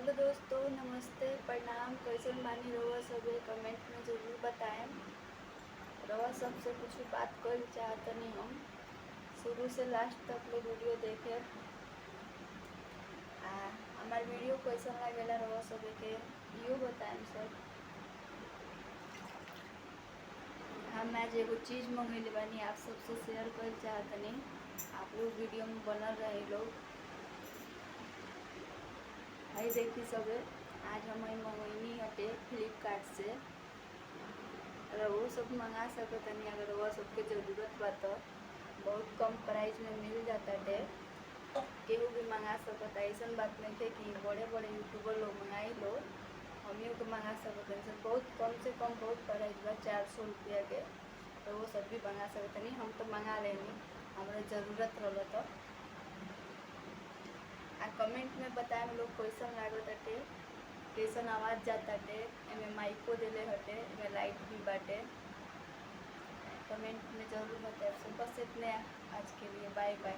Hello दोस्तों, नमस्ते, प्रणाम। कैसन बानी रउआ सभे कमेंट में ज़रूर बताएं। रउआ सबसे कुछ बात कर चाहतनी हम शुरू से लास्ट तक ले वीडियो देखे आ हमार वीडियो कैसन लागेला रउआ सभे के इहो बताएं सब। हम आज एगो चीज़ मंगैले बानी, आप सबसे शेयर कर चाहतनी। आप लोग वीडियो में बनल रहे लोग। भाई देखी सबे, आज हम मंगैनी हटे फ्लिपकार्ट से। वो सब मंगा सकतनी अगर वो सबके ज़रूरत बा तो। बहुत कम प्राइस में मिल जाता है, केहू भी मंगा सकता। ऐसा बात नहीं है कि बड़े बड़े यूट्यूबर लोग मंगाई लो, हमियों के मंगा सकते हैं। बहुत कम से कम बहुत प्राइस बा, 400 रुपया के। तो वो सब भी मंगा सकतनी। हम तो मंगा लेनी, हमारा ज़रूरत रहा तो। आ कमेंट में बताएं लोग कैसन लागत हटे, कैसन आवाज़ जाता हटे। एमे माइको देले हटे, एमे लाइट भी बाटे। कमेंट में ज़रूर बताएं। बस इतने आज के लिए, बाय बाय।